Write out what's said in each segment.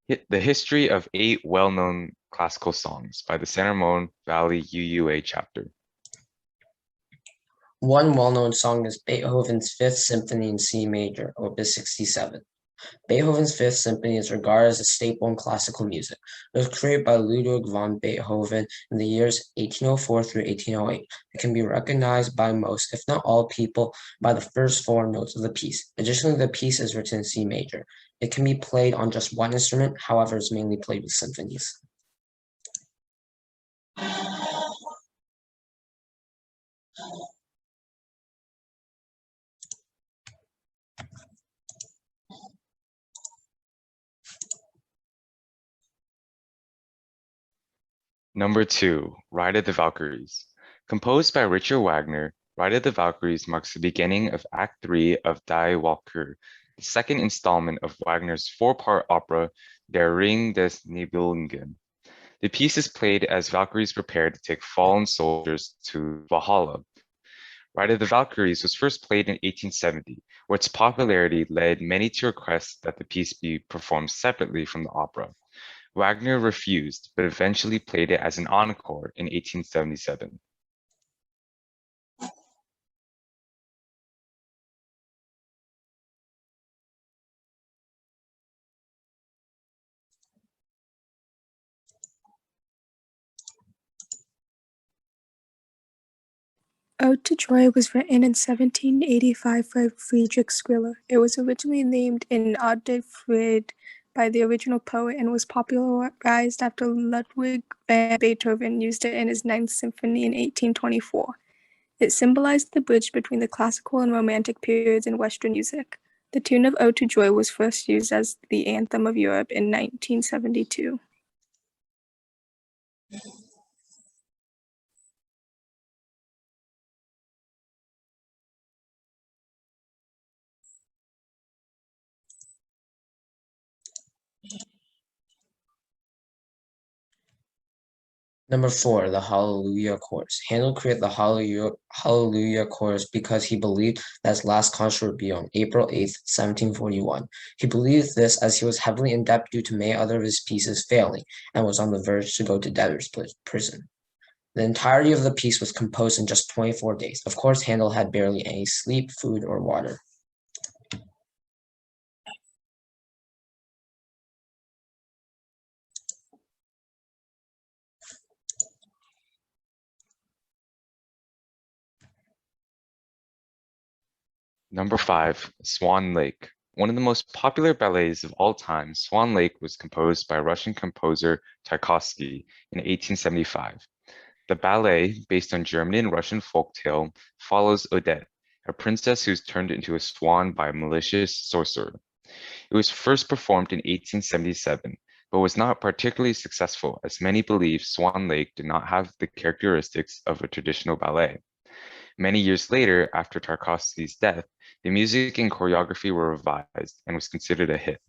The History of 8 Well-Known Classical Songs by the San Ramon Valley UUA Chapter. One well-known song is Beethoven's Fifth Symphony in C major, Opus 67. Beethoven's Fifth Symphony is regarded as a staple in classical music. It was created by Ludwig van Beethoven in the years 1804 through 1808. It can be recognized by most, if not all people, by the first four notes of the piece. Additionally, the piece is written in C major. It can be played on just one instrument, however, it's mainly played with symphonies. Number 2, Ride of the Valkyries. Composed by Richard Wagner, Ride of the Valkyries marks the beginning of Act 3 of Die Walküre, the second installment of Wagner's four-part opera Der Ring des Nibelungen. The piece is played as Valkyries prepare to take fallen soldiers to Valhalla. Ride of the Valkyries was first played in 1870, where its popularity led many to request that the piece be performed separately from the opera. Wagner refused, but eventually played it as an encore in 1877. Ode to Joy was written in 1785 by Friedrich Schiller. It was originally named in Ode de Friede by the original poet and was popularized after Ludwig van Beethoven used it in his Ninth Symphony in 1824. It symbolized the bridge between the classical and romantic periods in Western music. The tune of Ode to Joy was first used as the anthem of Europe in 1972. Number 4, the Hallelujah Chorus. Handel created the Hallelujah Chorus because he believed that his last concert would be on April 8th, 1741. He believed this as he was heavily in debt due to many other of his pieces failing and was on the verge to go to debtor's prison. The entirety of the piece was composed in just 24 days. Of course, Handel had barely any sleep, food, or water. Number 5, Swan Lake. One of the most popular ballets of all time, Swan Lake was composed by Russian composer Tchaikovsky in 1875. The ballet, based on German and Russian folktale, follows Odette, a princess who's turned into a swan by a malicious sorcerer. It was first performed in 1877, but was not particularly successful as many believe Swan Lake did not have the characteristics of a traditional ballet. Many years later, after Tchaikovsky's death, the music and choreography were revised and was considered a hit.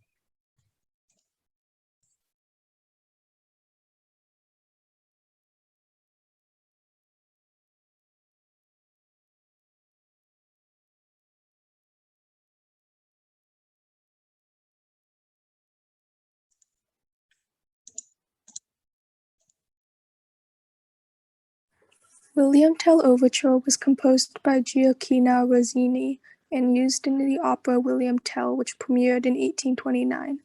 William Tell Overture was composed by Gioacchino Rossini and used in the opera William Tell, which premiered in 1829.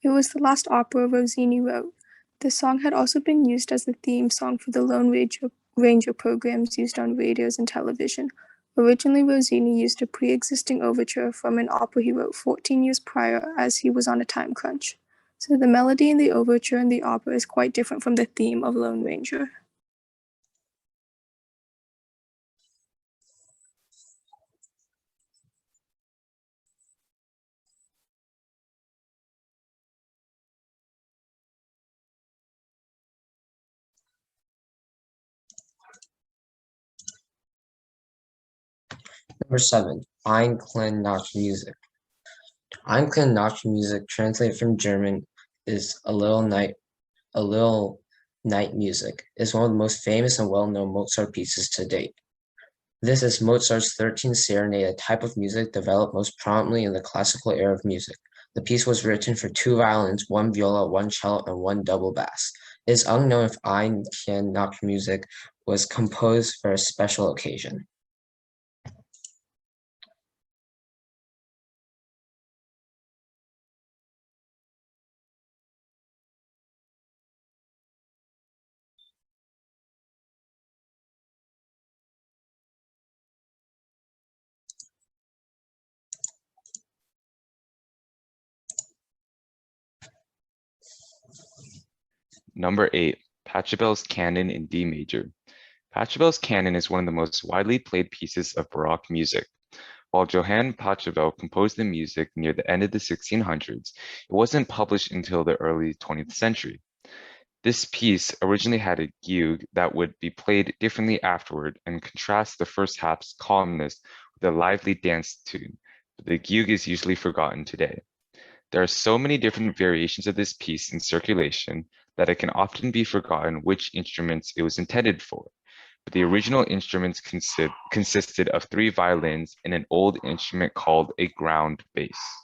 It was the last opera Rossini wrote. The song had also been used as the theme song for the Lone Ranger programs used on radios and television. Originally, Rossini used a pre-existing overture from an opera he wrote 14 years prior as he was on a time crunch. So the melody in the overture and the opera is quite different from the theme of Lone Ranger. Number 7, Einklangmusik. Einklangmusik, translated from German, is a little night music, is one of the most famous and well-known Mozart pieces to date. This is Mozart's 13th serenade, a type of music developed most prominently in the classical era of music. The piece was written for 2 violins, 1 viola, 1 cello, and 1 double bass. It is unknown if Ein Tien Nachtmusik was composed for a special occasion. Number 8, Pachelbel's Canon in D major. Pachelbel's Canon is one of the most widely played pieces of Baroque music. While Johann Pachelbel composed the music near the end of the 1600s, it wasn't published until the early 20th century. This piece originally had a fugue that would be played differently afterward and contrast the first half's calmness with a lively dance tune, but the fugue is usually forgotten today. There are so many different variations of this piece in circulation that it can often be forgotten which instruments it was intended for. But the original instruments consisted of 3 violins and an old instrument called a ground bass.